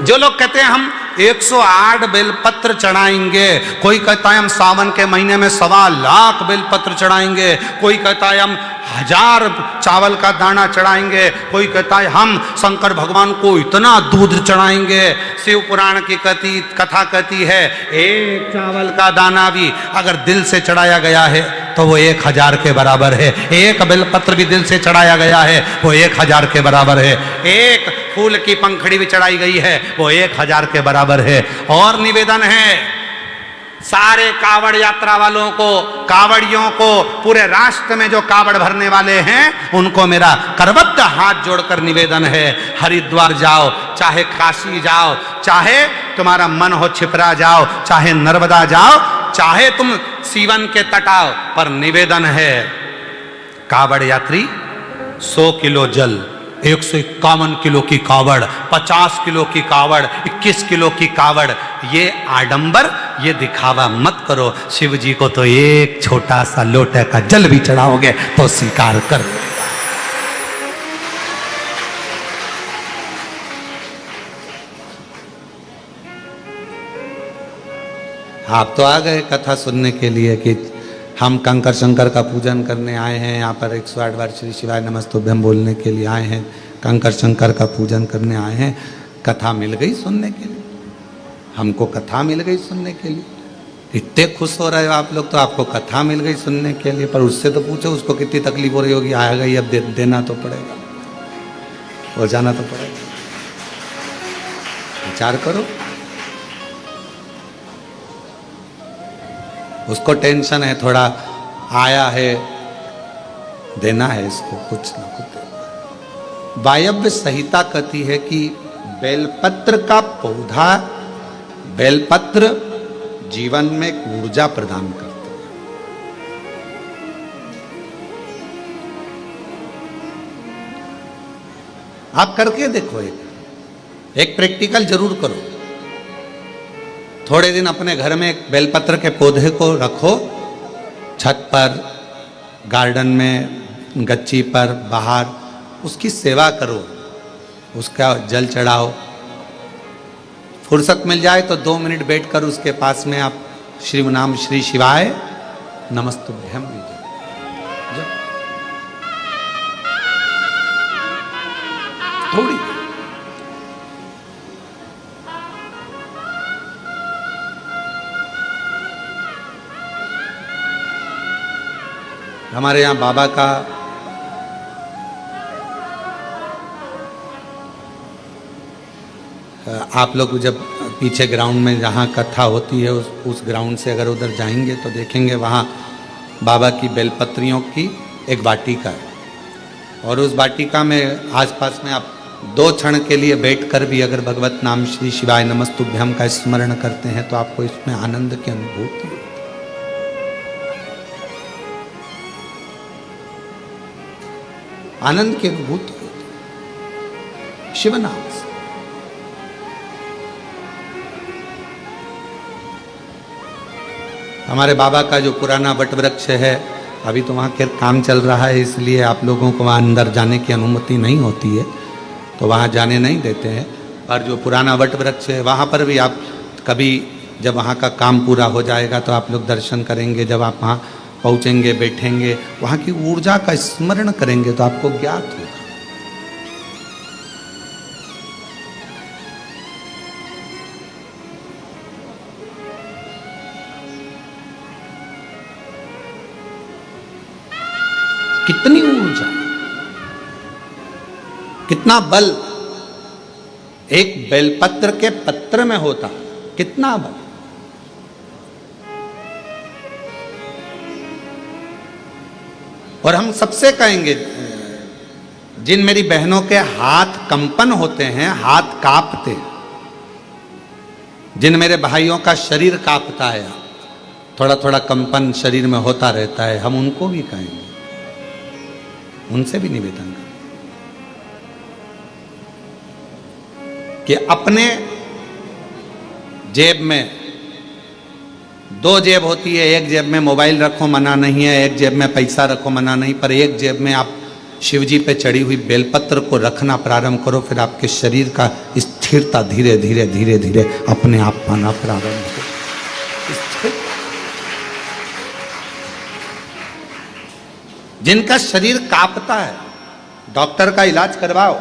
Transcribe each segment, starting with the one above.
जो लोग कहते हैं हम 108 बेलपत्र चढ़ाएंगे, कोई कहता है हम सावन के महीने में 1.25 लाख बेलपत्र चढ़ाएंगे, कोई कहता है हम 1000 चावल का दाना चढ़ाएंगे, कोई कहता है हम शंकर भगवान को इतना दूध चढ़ाएंगे। शिव पुराण की कथा कहती है एक चावल का दाना भी अगर दिल से चढ़ाया गया है तो वो 1000 के बराबर है। एक बेलपत्र भी दिल से चढ़ाया गया है वो 1000 के बराबर है। एक फूल की पंखड़ी भी चढ़ाई गई है वो 1000 के बराबर है। और निवेदन है सारे कावड़ यात्रा वालों को, कावड़ियों को, पूरे राष्ट्र में जो कावड़ भरने वाले हैं उनको मेरा करबद्ध हाथ जोड़कर निवेदन है, हरिद्वार जाओ, चाहे काशी जाओ, चाहे तुम्हारा मन हो छिपरा जाओ, चाहे नर्मदा जाओ, चाहे तुम सीवन के तट आओ, पर निवेदन है कावड़ यात्री 100 किलो जल, 151 किलो की कावड़, 50 किलो की कावड़, 21 किलो की कावड़, ये आडंबर, ये दिखावा मत करो। शिव जी को तो एक छोटा सा लोटे का जल भी चढ़ाओगे तो स्वीकार कर। आप तो आ गए कथा सुनने के लिए कि हम कंकर शंकर का पूजन करने आए हैं, यहाँ पर 108 बार श्री शिवाय नमस्तुभ्यम बोलने के लिए आए हैं, कंकर शंकर का पूजन करने आए हैं। कथा मिल गई सुनने के लिए, हमको कथा मिल गई सुनने के लिए। इतने खुश हो रहे हो आप लोग तो आपको कथा मिल गई सुनने के लिए, पर उससे तो पूछो उसको कितनी तकलीफ हो रही होगी। आ गई अब देना तो पड़ेगा और जाना तो पड़ेगा। विचार करो, उसको टेंशन है, थोड़ा आया है, देना है इसको कुछ ना कुछ। वायव्य संहिता कहती है कि बेलपत्र का पौधा, बेलपत्र जीवन में एक ऊर्जा प्रदान करता है। आप करके देखो, एक प्रैक्टिकल जरूर करो। थोड़े दिन अपने घर में एक बेलपत्र के पौधे को रखो, छत पर, गार्डन में, गच्ची पर, बाहर, उसकी सेवा करो, उसका जल चढ़ाओ। फुर्सत मिल जाए तो 2 मिनट बैठकर उसके पास में आप श्री नाम श्री शिवाय नमस्तुभ्यम थोड़ी। हमारे यहाँ बाबा का आप लोग जब पीछे ग्राउंड में जहाँ कथा होती है उस ग्राउंड से अगर उधर जाएंगे तो देखेंगे वहाँ बाबा की बेलपत्रियों की एक वाटिका है, और उस वाटिका में आसपास में आप 2 क्षण के लिए बैठकर भी अगर भगवत नाम श्री शिवाय नमस्तुभ्यम का स्मरण करते हैं तो आपको इसमें आनंद की अनुभूति होती है। आनंद की अनुभूति होती शिव नाम से। हमारे बाबा का जो पुराना वट वृक्ष है, अभी तो वहाँ के काम चल रहा है, इसलिए आप लोगों को वहाँ अंदर जाने की अनुमति नहीं होती है, तो वहाँ जाने नहीं देते हैं। पर जो पुराना वट वृक्ष है वहाँ पर भी आप कभी, जब वहाँ का काम पूरा हो जाएगा तो आप लोग दर्शन करेंगे। जब आप वहाँ पहुँचेंगे, बैठेंगे, वहाँ की ऊर्जा का स्मरण करेंगे तो आपको ज्ञात होगा। कितनी ऊर्जा, कितना बल एक बेलपत्र के पत्र में होता, कितना बल। और हम सबसे कहेंगे, जिन मेरी बहनों के हाथ कंपन होते हैं, हाथ कांपते हैं, जिन मेरे भाइयों का शरीर कांपता है, थोड़ा थोड़ा कंपन शरीर में होता रहता है, हम उनको भी कहेंगे, उनसे भी निवेदन करें कि अपने जेब में 2 जेब होती है, एक जेब में मोबाइल रखो मना नहीं है, एक जेब में पैसा रखो मना नहीं, पर एक जेब में आप शिव जी पे चढ़ी हुई बेलपत्र को रखना प्रारंभ करो, फिर आपके शरीर का स्थिति स्थिरता धीरे धीरे धीरे धीरे अपने आप पाना प्रारंभ हो। जिनका शरीर कांपता है, डॉक्टर का इलाज करवाओ।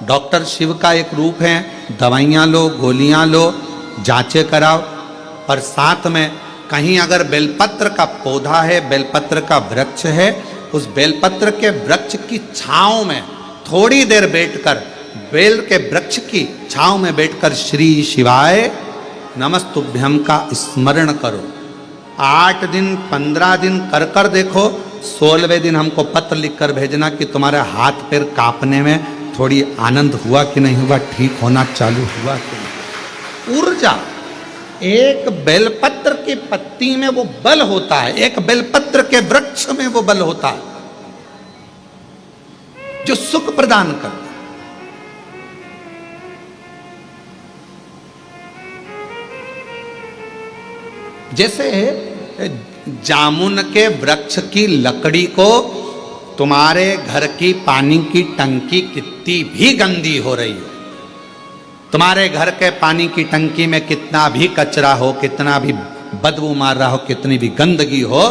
डॉक्टर शिव का एक रूप है। दवाइयाँ लो, गोलियाँ लो, जांचें कराओ, पर साथ में कहीं अगर बेलपत्र का पौधा है, बेलपत्र का वृक्ष है, उस बेलपत्र के वृक्ष की छांव में थोड़ी देर बैठकर, बेल के वृक्ष की छांव में बैठकर श्री शिवाय नमस्तुभ्यम का स्मरण करो। 8 दिन 15 दिन कर कर देखो। 16वें दिन हमको पत्र लिखकर भेजना कि तुम्हारे हाथ पैर कांपने में थोड़ी आनंद हुआ कि नहीं हुआ, ठीक होना चालू हुआ कि नहीं। ऊर्जा, एक बेलपत्र की पत्ती में वो बल होता है, एक बेलपत्र के वृक्ष में वो बल होता है जो सुख प्रदान करता है। जैसे जामुन के वृक्ष की लकड़ी को तुम्हारे घर की पानी की टंकी कितनी भी गंदी हो रही हो, तुम्हारे घर के पानी की टंकी में कितना भी कचरा हो, कितना भी बदबू मार रहा हो, कितनी भी गंदगी हो,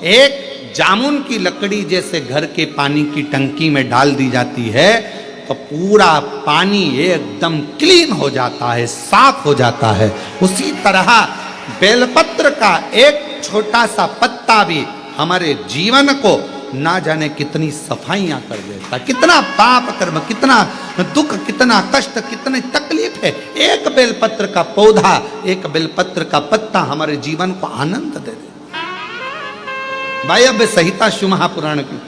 एक जामुन की लकड़ी जैसे घर के पानी की टंकी में डाल दी जाती है तो पूरा पानी एकदम क्लीन हो जाता है, साफ हो जाता है। उसी तरह बेलपत्र का एक छोटा सा पत्ता भी हमारे जीवन को ना जाने कितनी सफाइयां कर देता, कितना पाप कर्म, कितना दुख, कितना कष्ट, कितनी तकलीफ है। एक बेलपत्र का पौधा, एक बेलपत्र का पत्ता हमारे जीवन को आनंद दे दे। भाई अब संहिता शिव महापुराण की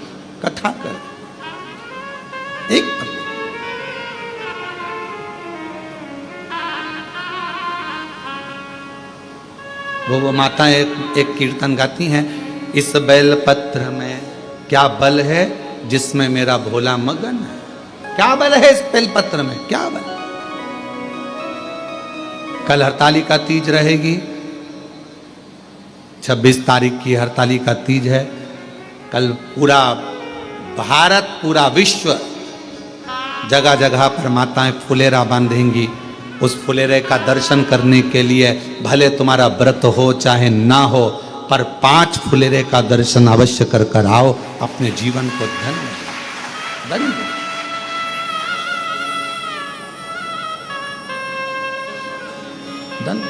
कथा कर, एक वो माता एक कीर्तन गाती हैं, इस बेलपत्र में क्या बल है जिसमें मेरा भोला मगन है। क्या बल है इस बेलपत्र में, क्या बल। कल हरतालिका तीज रहेगी, 26 तारीख की हरतालिका तीज है। कल पूरा भारत, पूरा विश्व, जगह जगह पर माताएं फुलेरा बांधेंगी। उस फुलेरे का दर्शन करने के लिए भले तुम्हारा व्रत हो चाहे ना हो, पर 5 फुलेरे का दर्शन अवश्य कर कर आओ, अपने जीवन को धन्य धन्य। धन्य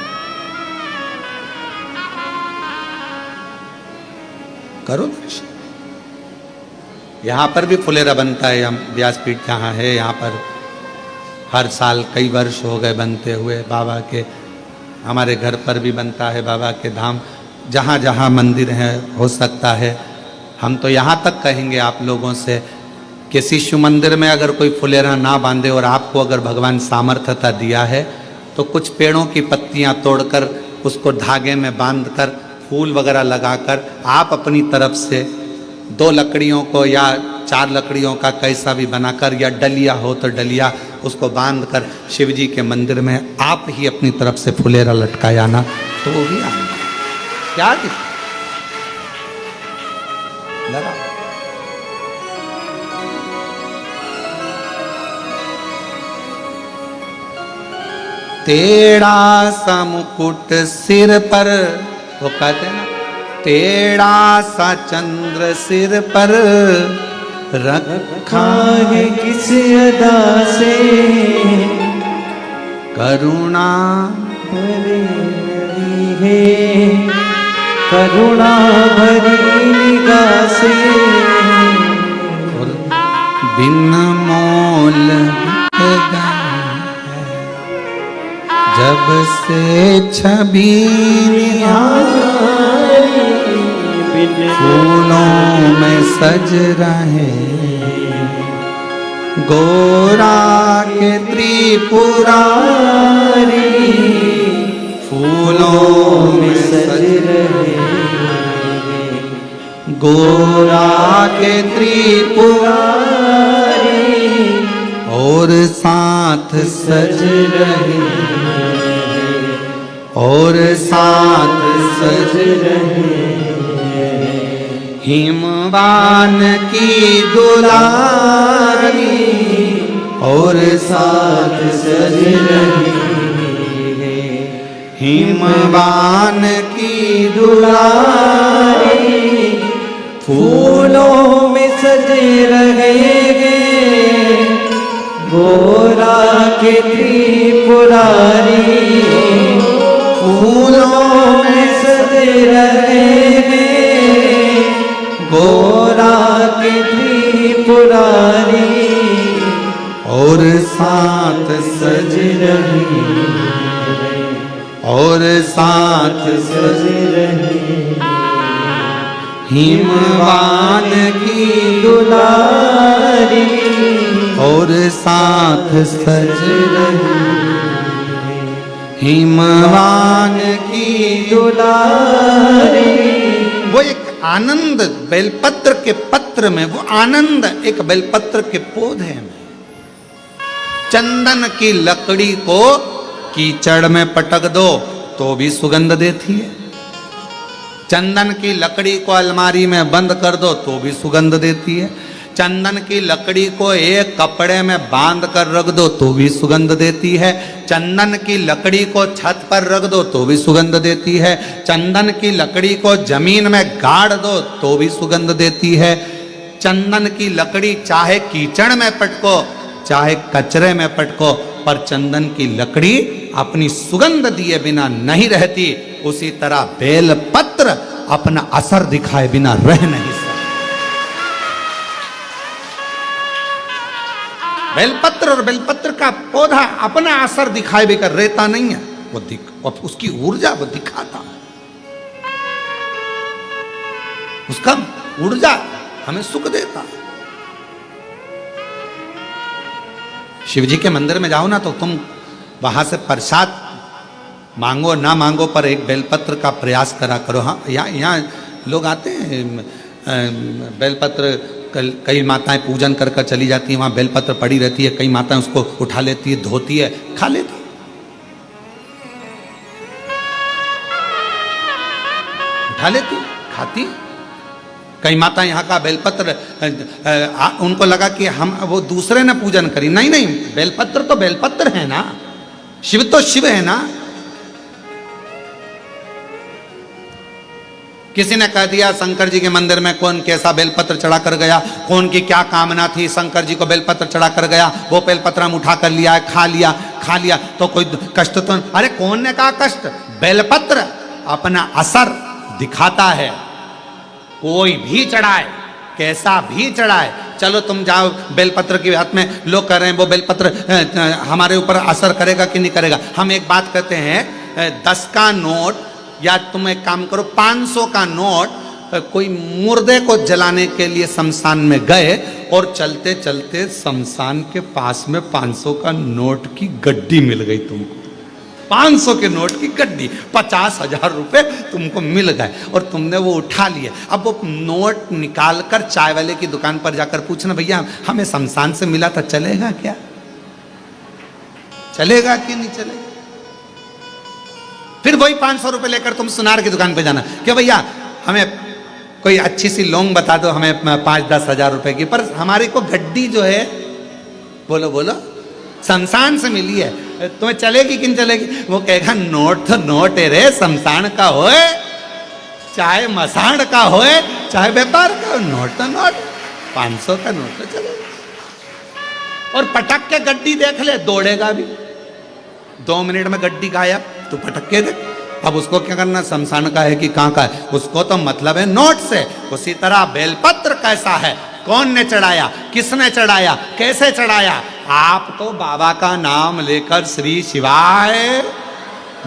करो दर्शन। यहाँ पर भी फुलेरा बनता है, हम व्यासपीठ जहाँ है यहाँ पर हर साल कई वर्ष हो गए बनते हुए बाबा के। हमारे घर पर भी बनता है बाबा के धाम, जहाँ जहाँ मंदिर है हो सकता है। हम तो यहाँ तक कहेंगे आप लोगों से, किसी शिव मंदिर में अगर कोई फुलेरा ना बांधे और आपको अगर भगवान सामर्थ्यता दिया है तो कुछ पेड़ों की पत्तियाँ तोड़कर उसको धागे में बांधकर फूल वगैरह लगाकर आप अपनी तरफ से 2 लकड़ियों को या 4 लकड़ियों का कैसा भी बनाकर, या डलिया हो तो डलिया, उसको बांधकर शिव जी के मंदिर में आप ही अपनी तरफ से फुलेरा लटकाया ना, तो वो भी आएंगे। क्या लगा टेढ़ा सा मुकुट सिर पर, वो कहते हैं ना, टेढ़ा सा चंद्र सिर पर रखा है किस अदा से, करुणा भरी है, करुणा भरी निगाह से, और बिन मोल जब से छवि फूलों में सज रहे, गोरा के त्रिपुरारी फूलों में सज रहे, गोरा के त्रिपुरारी और साथ सज रहे, और साथ सज रहे, हिमवान की दुलारी और साथ सज रही है हिमवान की दुलारी, फूलों में सजे रहे हैं गोरा के त्रिपुरारी, फूलों में सजे रहे हैं गोरा के त्रिपुरारी, और साथ सज रही और साथ सज रही हिमवान की दुलारी, और साथ सज रही हिमवान की दुलारी। वो एक आनंद बेलपत्र के पत्र में, वो आनंद एक बेलपत्र के पौधे में। चंदन की लकड़ी को कीचड़ में पटक दो तो भी सुगंध देती है, चंदन की लकड़ी को अलमारी में बंद कर दो तो भी सुगंध देती है, चंदन की लकड़ी को एक कपड़े में बांध कर रख दो तो भी सुगंध देती है, चंदन की लकड़ी को छत पर रख दो तो भी सुगंध देती है, चंदन की लकड़ी को जमीन में गाड़ दो तो भी सुगंध देती है। चंदन की लकड़ी चाहे कीचड़ में पटको चाहे कचरे में पटको, पर चंदन की लकड़ी अपनी सुगंध दिए बिना नहीं रहती। उसी तरह बेलपत्र अपना असर दिखाए बिना रह नहीं सकता। बेलपत्र और बेलपत्र का पौधा अपना असर दिखाए बिना रहता नहीं है, वो उसकी ऊर्जा वो दिखाता, उसका ऊर्जा हमें सुख देता। शिव जी के मंदिर में जाओ ना तो तुम वहां से प्रसाद मांगो ना मांगो पर एक बेलपत्र का प्रयास करा करो। हाँ, यहाँ लोग आते हैं, बेलपत्र कई माताएं पूजन कर कर चली जाती हैं, वहाँ बेलपत्र पड़ी रहती है, कई माताएं उसको उठा लेती है, धोती है, खा लेती है। उठा लेती, खाती। कई माता यहाँ का बेलपत्र उनको लगा कि हम वो दूसरे ने पूजन करी। नहीं नहीं, बेलपत्र तो बेलपत्र है ना, शिव तो शिव है ना। किसी ने कह दिया शंकर जी के मंदिर में कौन कैसा बेलपत्र चढ़ा कर गया, कौन की क्या कामना थी, शंकर जी को बेलपत्र चढ़ा कर गया, वो बेलपत्र हम उठा कर लिया, खा लिया तो कोई कष्ट तो। अरे कौन ने कहा कष्ट? बेलपत्र अपना असर दिखाता है। कोई भी चढ़ाए, कैसा भी चढ़ाए, चलो तुम जाओ बेलपत्र के हाथ में, लोग कह रहे हैं वो बेलपत्र हमारे ऊपर असर करेगा कि नहीं करेगा। हम एक बात कहते हैं, 10 का नोट या तुम एक काम करो 500 का नोट, कोई मुर्दे को जलाने के लिए शमशान में गए और चलते चलते शमशान के पास में 500 का नोट की गड्डी मिल गई तुमको। 500 के नोट की गड्डी, 50,000 रुपए तुमको मिल गए और तुमने वो उठा लिए। अब वो नोट निकाल कर चाय वाले की दुकान पर जाकर पूछना, भैया हमें शमशान से मिला था, चलेगा क्या? चलेगा कि नहीं चलेगा? फिर वही 500 रुपए लेकर तुम सुनार की दुकान पर जाना, कि भैया हमें कोई अच्छी सी लौंग बता दो, हमें 5-10 हजार रुपए की, पर हमारी को गड्डी जो है, बोलो शमशान से मिली है, तुम्हें चलेगी कि नहीं चलेगी? वो कहेगा नोट तो नोट है रे, शमशान का होए चाहे मसाण का होए चाहे व्यापार का, नोट तो नोट, 500 का नोट तो चलेगा। और पटक के गड्डी देख ले, दौड़ेगा भी, 2 मिनट में गड्डी गायब, तू पटक के देख। अब उसको क्या करना, शमशान का है कि कहाँ का है, उसको तो मतलब है नोट से। उसी तरह बेलपत्र कैसा है, कौन ने चढ़ाया, किसने चढ़ाया, कैसे चढ़ाया? आप तो बाबा का नाम लेकर श्री शिवाय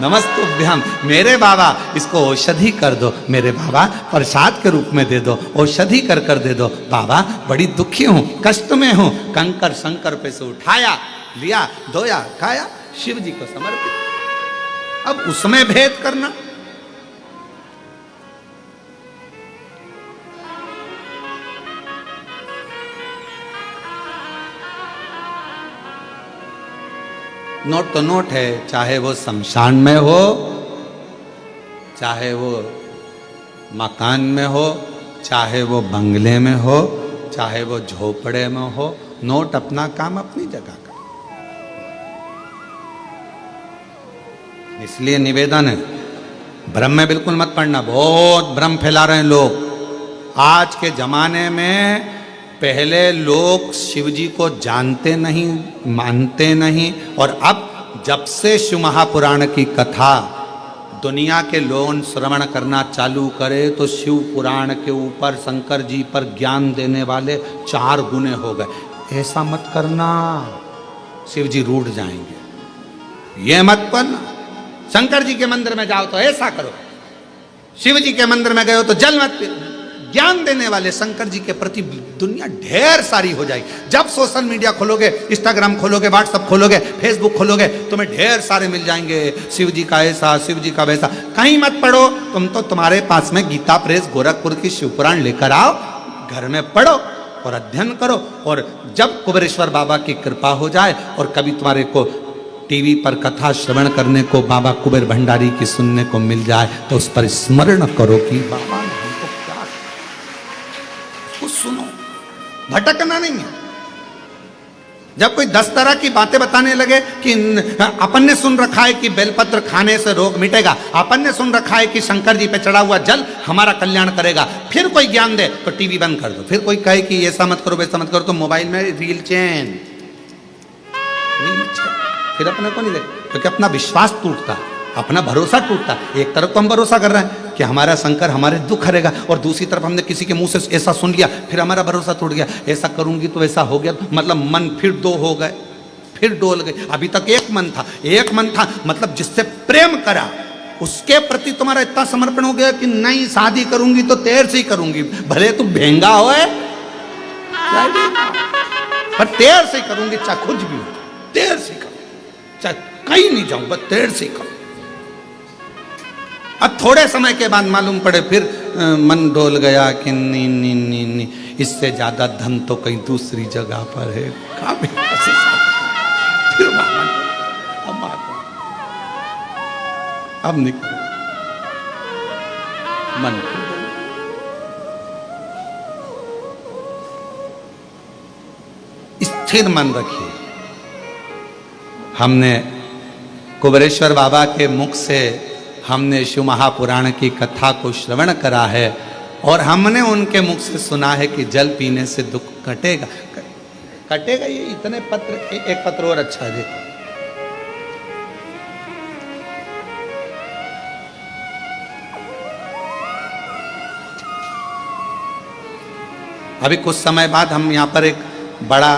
नमस्तुभ्यम, मेरे बाबा इसको औषधि कर दो, मेरे बाबा प्रसाद के रूप में दे दो, औषधि कर कर दे दो, बाबा बड़ी दुखी हूँ, कष्ट में हूँ। कंकर शंकर पे से उठाया, लिया, धोया, खाया, शिव जी को समर्पित। अब उसमें भेद करना, नोट तो नोट है, चाहे वो शमशान में हो, चाहे वो मकान में हो, चाहे वो बंगले में हो, चाहे वो झोपड़े में हो, नोट अपना काम अपनी जगह का। इसलिए निवेदन है, भ्रम में बिल्कुल मत पड़ना। बहुत भ्रम फैला रहे हैं लोग आज के जमाने में। पहले लोग शिव जी को जानते नहीं, मानते नहीं, और अब जब से शिव महापुराण की कथा दुनिया के लोग श्रवण करना चालू करे तो शिव पुराण के ऊपर शंकर जी पर ज्ञान देने वाले 4 गुने हो गए। ऐसा मत करना, शिव जी रूठ जाएंगे। ये मत करना। शंकर जी के मंदिर में जाओ तो ऐसा करो, शिव जी के मंदिर में गए हो तो जल मत पियो। ज्ञान देने वाले शंकर जी के प्रति दुनिया ढेर सारी हो जाएगी। जब सोशल मीडिया खोलोगे, इंस्टाग्राम खोलोगे, व्हाट्सएप खोलोगे, फेसबुक खोलोगे, तुम्हें ढेर सारे मिल जाएंगे। शिव जी का ऐसा, शिव जी का वैसा। कहीं मत पढ़ो, तुम तो तुम्हारे पास में गीता प्रेस गोरखपुर की शिव पुराण लेकर आओ, घर में पढ़ो और अध्ययन करो। और जब कुबेरेश्वर बाबा की कृपा हो जाए और कभी तुम्हारे को टीवी पर कथा श्रवण करने को बाबा कुबेर भंडारी की सुनने को मिल जाए तो उस पर स्मरण करो कि बाबा ने हमको क्या, कुछ सुनो, भटकना नहीं है। जब कोई 10 तरह की बातें बताने लगे कि अपन ने सुन रखा है कि बेलपत्र खाने से रोग मिटेगा, अपन ने सुन रखा है कि शंकर जी पे चढ़ा हुआ जल हमारा कल्याण करेगा, फिर कोई ज्ञान दे तो टीवी बंद कर दो। फिर कोई कहे कि ऐसा मत करो, वैसा मत करो, तो मोबाइल में रील चैन, फिर अपने को नहीं देख, क्योंकि अपना विश्वास टूटता है, अपना भरोसा टूटता है। एक तरफ तो हम भरोसा कर रहे हैं कि हमारा शंकर हमारे दुख हरेगा, और दूसरी तरफ हमने किसी के मुंह से ऐसा सुन लिया, फिर हमारा भरोसा टूट गया। ऐसा करूंगी तो ऐसा हो गया, मतलब मन फिर 2 हो गए, फिर डोल गए। अभी तक एक मन था, मतलब जिससे प्रेम करा उसके प्रति तुम्हारा इतना समर्पण हो गया कि नहीं, शादी करूंगी तो तेर से ही करूंगी, भले तू भेंगा हो पर तेर से ही करूंगी, चाहे कुछ भी हो, तेर से करूंगी, चाहे कहीं नहीं जाऊं, बस तेर से करूं। अब थोड़े समय के बाद मालूम पड़े, फिर मन डोल गया कि नहीं, इससे ज्यादा धन तो कहीं दूसरी जगह पर है। फिर अब निकल मन, स्थिर मन रखिए। हमने कुबेरेश्वर बाबा के मुख से हमने शिव महापुराण की कथा को श्रवण करा है, और हमने उनके मुख से सुना है कि जल पीने से दुख कटेगा। कटेगा ये इतने पत्र, एक पत्र और अच्छा है, देखो। अभी कुछ समय बाद हम यहाँ पर एक बड़ा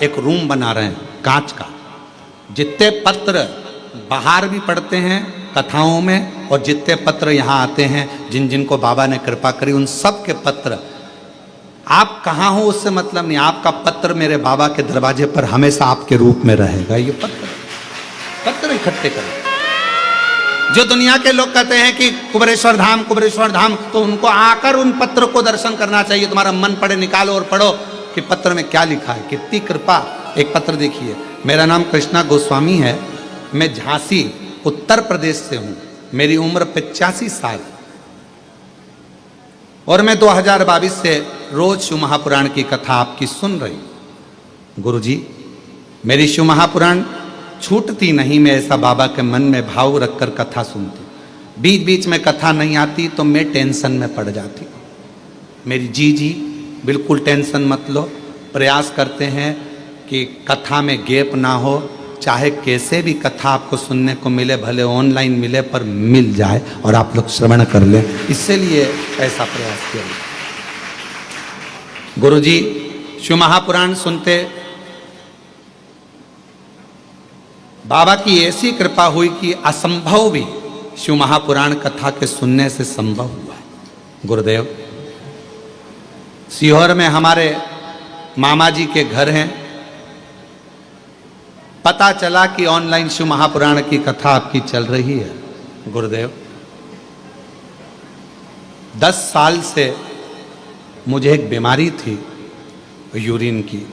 एक रूम बना रहे हैं कांच का। जितने पत्र बाहर भी पढ़ते हैं कथाओं में, और जितने पत्र यहाँ आते हैं, जिन जिनको बाबा ने कृपा करी, उन सब के पत्र, आप कहाँ हो उससे मतलब नहीं, आपका पत्र मेरे बाबा के दरवाजे पर हमेशा आपके रूप में रहेगा। ये पत्र इकट्ठे करें। जो दुनिया के लोग कहते हैं कि कुबेरेश्वर धाम, तो उनको आकर उन पत्र को दर्शन करना चाहिए। तुम्हारा मन पड़े, निकालो और पढ़ो कि पत्र में क्या लिखा है, कितनी कृपा। एक पत्र देखिए, मेरा नाम कृष्णा गोस्वामी है, मैं झांसी उत्तर प्रदेश से हूँ, मेरी उम्र 85 साल, और मैं 2022 से रोज शिव महापुराण की कथा आपकी सुन रही हूँ। गुरुजी, मेरी शिव महापुराण छूटती नहीं, मैं ऐसा बाबा के मन में भाव रखकर कथा सुनती। बीच बीच में कथा नहीं आती तो मैं टेंशन में पड़ जाती हूँ। मेरी जी बिल्कुल टेंशन मत लो, प्रयास करते हैं कि कथा में गैप ना हो, चाहे कैसे भी कथा आपको सुनने को मिले, भले ऑनलाइन मिले पर मिल जाए और आप लोग श्रवण कर लें, इसलिए ऐसा प्रयास किया। गुरुजी शिव महापुराण सुनते बाबा की ऐसी कृपा हुई कि असंभव भी शिव महापुराण कथा के सुनने से संभव हुआ। गुरुदेव, सीहोर में हमारे मामा जी के घर हैं, पता चला कि ऑनलाइन शिव महापुराण की कथा आपकी चल रही है। गुरुदेव, 10 साल से मुझे एक बीमारी थी यूरिन की,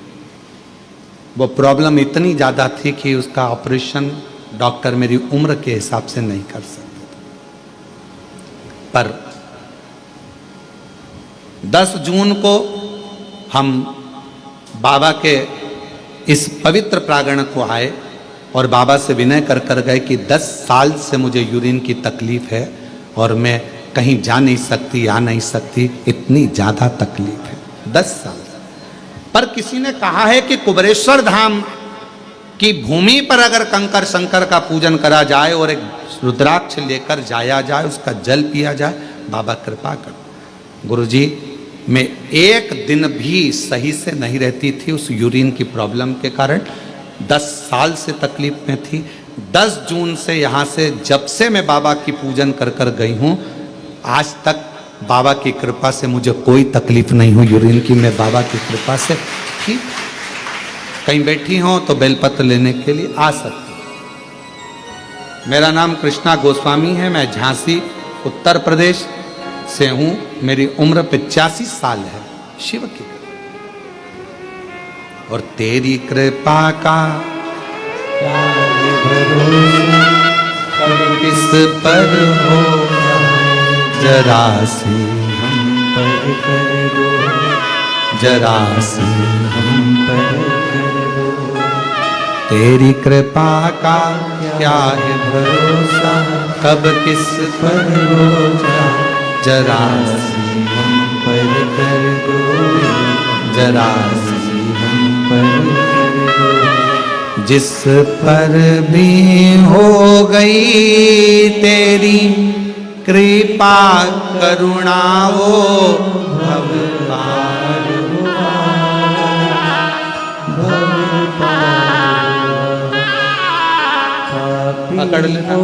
वो प्रॉब्लम इतनी ज़्यादा थी कि उसका ऑपरेशन डॉक्टर मेरी उम्र के हिसाब से नहीं कर सकते थे। पर 10 जून को हम बाबा के इस पवित्र प्रांगण को आए और बाबा से विनय कर कर गए कि 10 साल से मुझे यूरिन की तकलीफ है और मैं कहीं जा नहीं सकती, आ नहीं सकती, इतनी ज़्यादा तकलीफ है। 10 साल। पर किसी ने कहा है कि कुबरेश्वर धाम की भूमि पर अगर कंकर शंकर का पूजन करा जाए और एक रुद्राक्ष लेकर जाया जाए, उसका जल पिया जाए, बाबा कृपा कर। गुरुजी, मैं एक दिन भी सही से नहीं रहती थी उस यूरिन की प्रॉब्लम के कारण। 10 साल से तकलीफ में थी। 10 जून से यहाँ से जब से मैं बाबा की पूजन कर कर गई हूँ, आज तक बाबा की कृपा से मुझे कोई तकलीफ नहीं हुई यूरिन की। मैं बाबा की कृपा से ठीक, कहीं बैठी हो तो बेलपत्र लेने के लिए आ सकती हूँ। मेरा नाम कृष्णा गोस्वामी है। मैं झांसी उत्तर प्रदेश से हूँ। मेरी उम्र 85 साल है। शिव की कृपा और तेरी कृपा का किस पर हो, जरा सी हम पर कर दो, जरा सी हम पर कर दो। तेरी कृपा का क्या है भरोसा, कब किस पर हो जाए, जरा सी हम पर कर दो, जरा सी हम पर कर दो। जिस पर भी हो गई तेरी कृपा करुणा, वो भव पार हुआ, भव पार। पकड़ लेना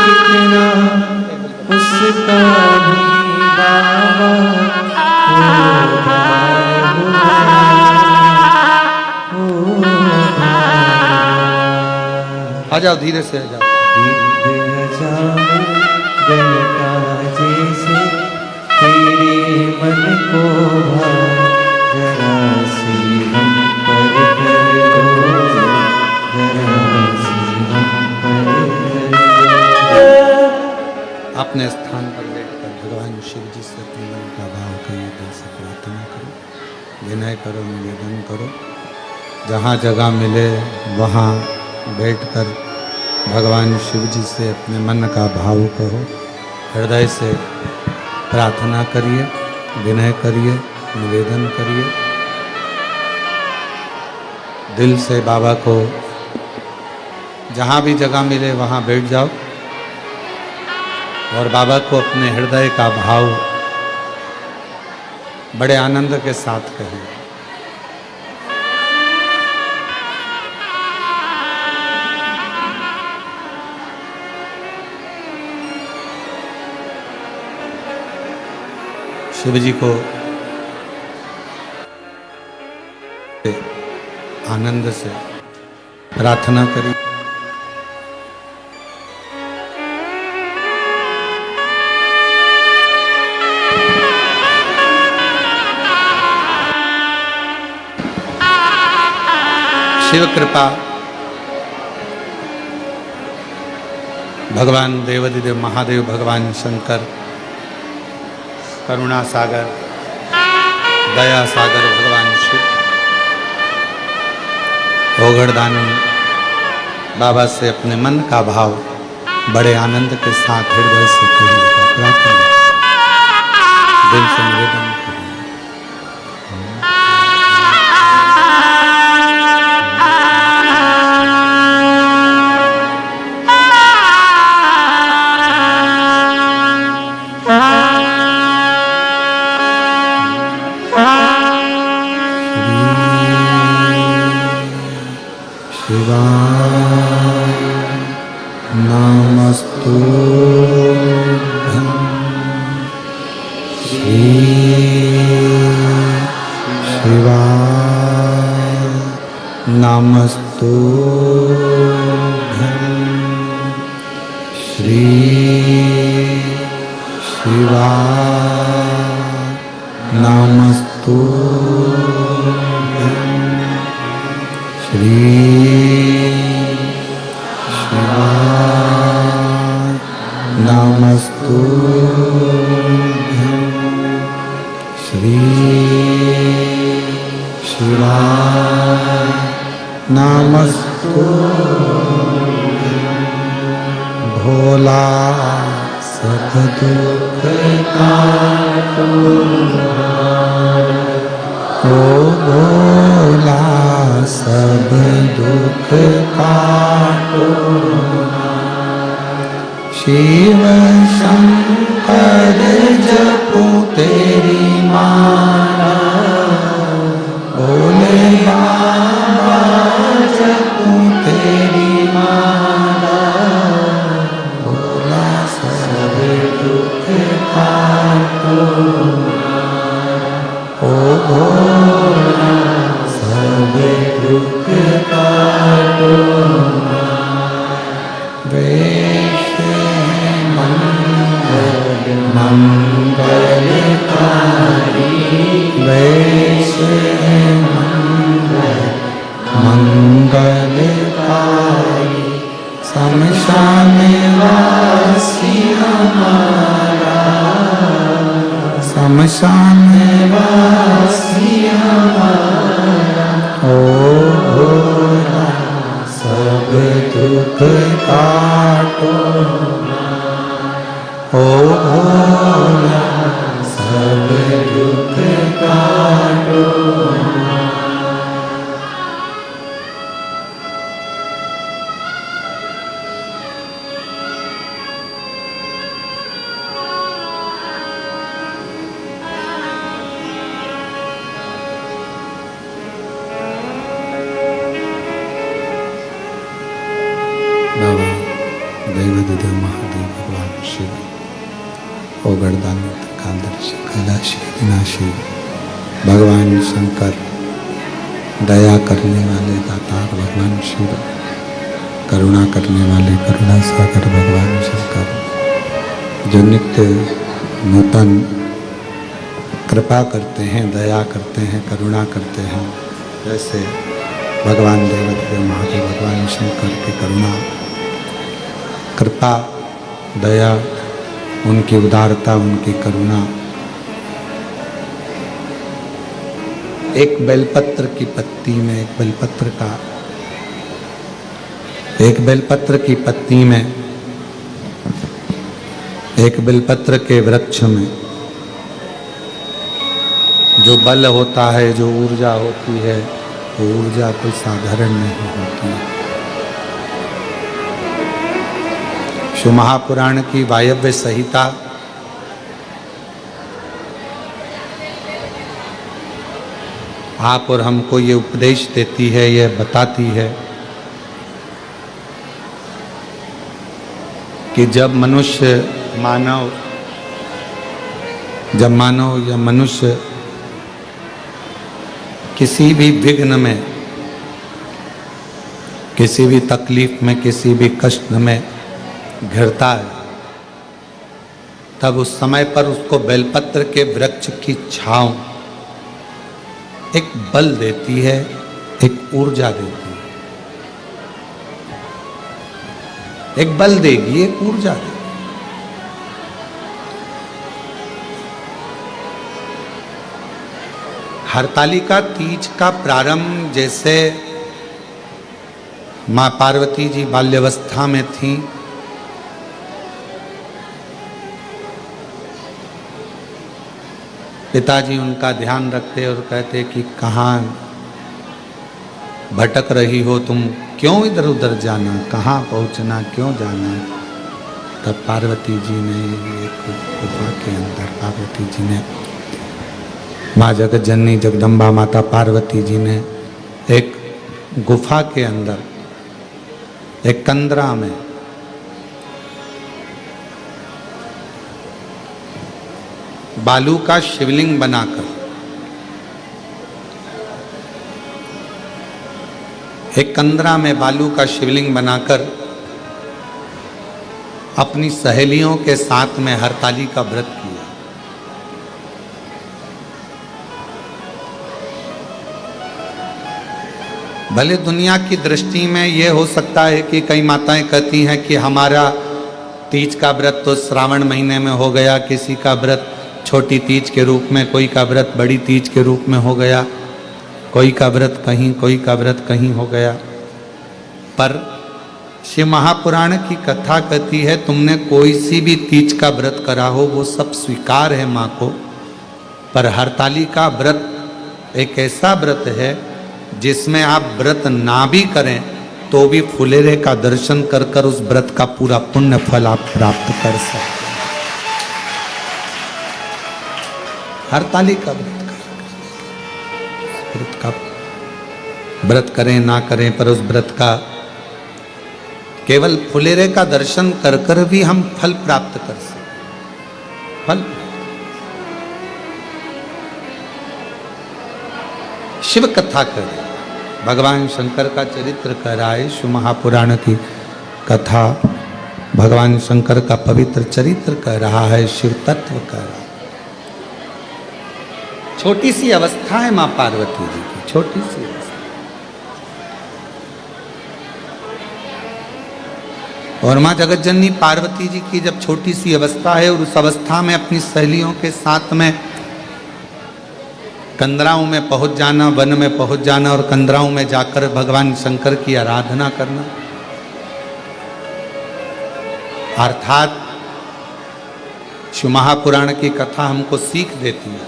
जितना उसका भी बाबा आ जाओ, धीरे से आ जाओ। जैसे तेरे मन को जरा सी हम पर कर दो, जरा सी हम पर कर दो। अपने स्थान पर बैठकर भगवान शिव जी से अपने मन का भाव करिए, दिल से प्रार्थना करो, विनय करो, निवेदन करो। जहाँ जगह मिले वहाँ बैठकर भगवान शिव जी से अपने मन का भाव कहो, हृदय से प्रार्थना करिए, विनय करिए, निवेदन करिए। दिल से बाबा को जहाँ भी जगह मिले वहाँ बैठ जाओ और बाबा को अपने हृदय का भाव बड़े आनंद के साथ कहिए। शिव जी को आनंद से प्रार्थना करिए। शिव कृपा भगवान देवाधिदेव महादेव, भगवान शंकर, करुणा सागर, दया सागर भगवान शिव, ओगड़दानी बाबा से अपने मन का भाव बड़े आनंद के साथ हृदय से करिएगा, प्रार्थना दिल से निवेदन करिए। नमस्ते भोला सब दुख काटो ओ भोला सब दुख काटो शिव शंकर जपो तेरी माला भोले बाबा जपो तेरी माला भोला सब दुख काटो ओ भोला सब दुख काटो मंगलकारी वैश मंगलकारी शमशान वासी हमारा शमशान वासी हमारा ओ भोला सब दुख काटो ओ भोला सब दुख काटो बाबा दैवदेव महादेव भगवान शिव ओगड़दानी कालदर्शी कैलाशी विनाशी भगवान शंकर दया करने वाले दातार भगवान शिव करुणा करने वाले करुणा सागर भगवान शंकर जो नित्य नूतन कृपा करते हैं दया करते हैं करुणा करते हैं जैसे भगवान देवदेव महादेव भगवान शंकर की करुणा कृपा दया उनकी उदारता उनकी करुणा एक बेलपत्र की पत्ती में एक बेलपत्र की पत्ती में एक बेलपत्र के वृक्ष में जो बल होता है जो ऊर्जा होती है वो ऊर्जा कोई साधारण नहीं होती। शिव महापुराण की वायव्य संहिता आप और हमको ये उपदेश देती है, ये बताती है कि जब मानव या मनुष्य किसी भी विघ्न में किसी भी तकलीफ में किसी भी कष्ट में घिरता है तब उस समय पर उसको बेलपत्र के वृक्ष की छांव एक बल देती है, एक ऊर्जा देती है, एक बल देगी, एक ऊर्जा देगी। हरतालिका तीज का प्रारंभ जैसे मां पार्वती जी बाल्यावस्था में थी, पिताजी उनका ध्यान रखते और कहते कि कहाँ भटक रही हो तुम, क्यों इधर उधर जाना, कहाँ पहुँचना, क्यों जाना। तब पार्वती जी ने एक गुफा के अंदर पार्वती जी ने माँ जगत जननी जगदम्बा माता पार्वती जी ने एक गुफा के अंदर एक कंदरा में बालू का शिवलिंग बनाकर एक कंदरा में बालू का शिवलिंग बनाकर अपनी सहेलियों के साथ में हरताली का व्रत किया। भले दुनिया की दृष्टि में ये हो सकता है कि कई माताएं कहती हैं कि हमारा तीज का व्रत तो श्रावण महीने में हो गया, किसी का व्रत छोटी तीज के रूप में, कोई का व्रत बड़ी तीज के रूप में हो गया, कोई का व्रत कहीं, कोई का व्रत कहीं हो गया। पर शिव महापुराण की कथा कहती है, तुमने कोई सी भी तीज का व्रत करा हो वो सब स्वीकार है माँ को, पर हरतालिका व्रत एक ऐसा व्रत है जिसमें आप व्रत ना भी करें तो भी फुलेरे का दर्शन कर कर उस व्रत का पूरा पुण्य फल आप प्राप्त कर सकते हैं। हरतालिका व्रत करें ना करें, पर उस व्रत का केवल फुलेरे का दर्शन कर कर भी हम फल प्राप्त कर सकते। फल शिव कथा करें, भगवान शंकर का चरित्र कराए, शिव महापुराण की कथा भगवान शंकर का पवित्र चरित्र कर रहा है, शिव तत्व कर रहा है। छोटी सी अवस्था है मां पार्वती जी की, छोटी सी अवस्था। और मां जगतजननी पार्वती जी की जब छोटी सी अवस्था है और उस अवस्था में अपनी सहेलियों के साथ में कंदराओं में पहुंच जाना, वन में पहुंच जाना और कंदराओं में जाकर भगवान शंकर की आराधना करना, अर्थात शिव महापुराण की कथा हमको सीख देती है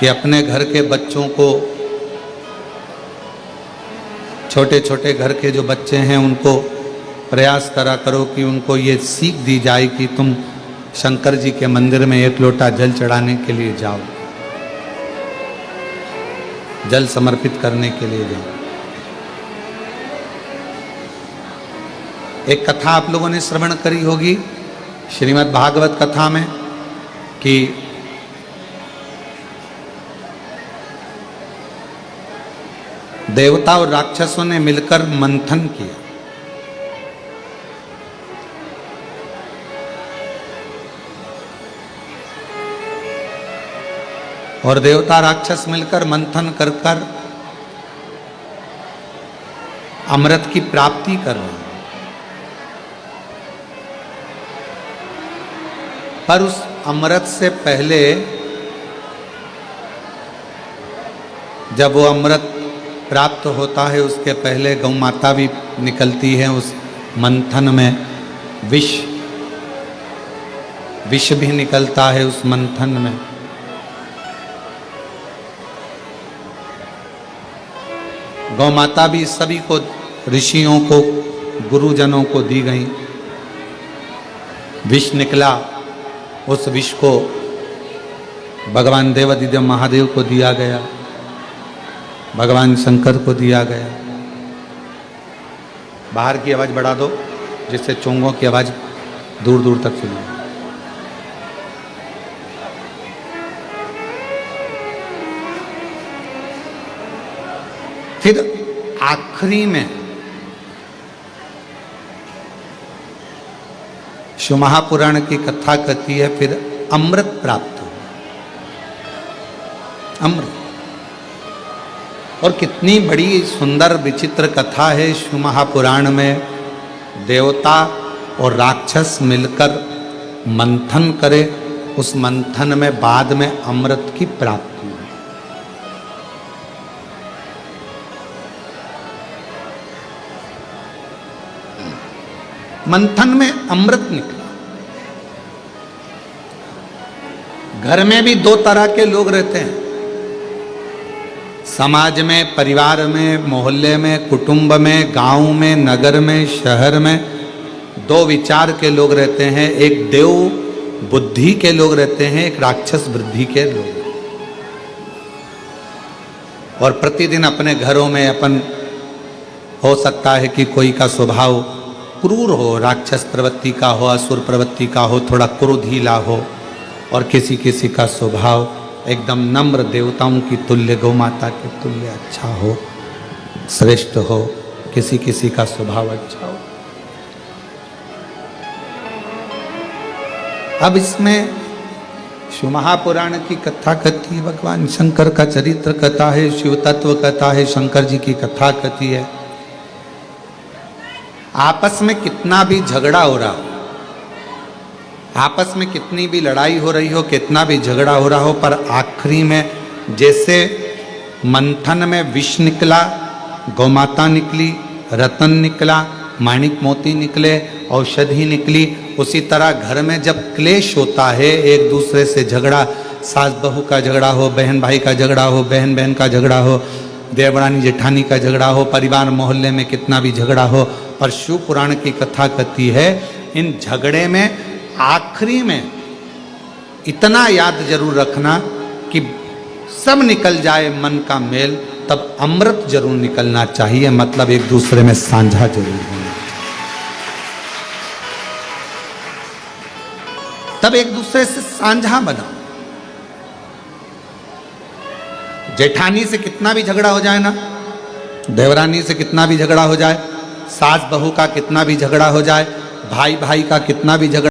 कि अपने घर के बच्चों को, छोटे छोटे घर के जो बच्चे हैं उनको प्रयास करा करो कि उनको ये सीख दी जाए कि तुम शंकर जी के मंदिर में एक लोटा जल चढ़ाने के लिए जाओ, जल समर्पित करने के लिए जाओ। एक कथा आप लोगों ने श्रवण करी होगी श्रीमद् भागवत कथा में कि देवता और राक्षसों ने मिलकर मंथन किया और देवता राक्षस मिलकर मंथन कर कर अमृत की प्राप्ति कर रहे हैं। पर उस अमृत से पहले जब वो अमृत प्राप्त होता है उसके पहले गौ माता भी निकलती है उस मंथन में, विष भी निकलता है उस मंथन में। गौ माता भी सभी को, ऋषियों को, गुरुजनों को दी गई। विष निकला, उस विष को भगवान देवादिदेव महादेव को दिया गया, भगवान शंकर को दिया गया। बाहर की आवाज़ बढ़ा दो जिससे चोंगों की आवाज़ दूर दूर तक सुनाए। फिर आखिरी में शिव महापुराण की कथा कहती है फिर अमृत प्राप्त हो, अमृत। और कितनी बड़ी सुंदर विचित्र कथा है शिव महापुराण में। देवता और राक्षस मिलकर मंथन करे, उस मंथन में बाद में अमृत की प्राप्ति हुई। मंथन में अमृत निकला। घर में भी दो तरह के लोग रहते हैं, समाज में, परिवार में, मोहल्ले में, कुटुंब में, गांव में, नगर में, शहर में दो विचार के लोग रहते हैं। एक देव बुद्धि के लोग रहते हैं, एक राक्षस बुद्धि के लोग। और प्रतिदिन अपने घरों में अपन, हो सकता है कि कोई का स्वभाव क्रूर हो, राक्षस प्रवृत्ति का हो, असुर प्रवृत्ति का हो, थोड़ा क्रोधीला हो, और किसी किसी का स्वभाव एकदम नम्र, देवताओं की तुल्य, गौ माता के तुल्य अच्छा हो, श्रेष्ठ हो, किसी किसी का स्वभाव अच्छा हो। अब इसमें शिव महापुराण की कथा कहती है, भगवान शंकर का चरित्र कथा है, शिव तत्व कथा है, शंकर जी की कथा कहती है। आपस में कितना भी झगड़ा हो रहा हो, आपस में कितनी भी लड़ाई हो रही हो, कितना भी झगड़ा हो रहा हो, पर आखिरी में जैसे मंथन में विष निकला, गौमाता निकली, रतन निकला, माणिक मोती निकले, औषधि निकली। उसी तरह घर में जब क्लेश होता है, एक दूसरे से झगड़ा, सास बहू का झगड़ा हो, बहन भाई का झगड़ा हो, बहन बहन का झगड़ा हो, देवरानी जेठानी का झगड़ा हो, परिवार मोहल्ले में कितना भी झगड़ा हो, पर शिव पुराण की कथा कहती है इन झगड़े में आखिरी में इतना याद जरूर रखना कि सब निकल जाए मन का मेल, तब अमृत जरूर निकलना चाहिए, मतलब एक दूसरे में साझा जरूर होना, तब एक दूसरे से साझा बनाओ। जेठानी से कितना भी झगड़ा हो जाए ना, देवरानी से कितना भी झगड़ा हो जाए, सास बहू का कितना भी झगड़ा हो जाए, भाई भाई का कितना भी झगड़ा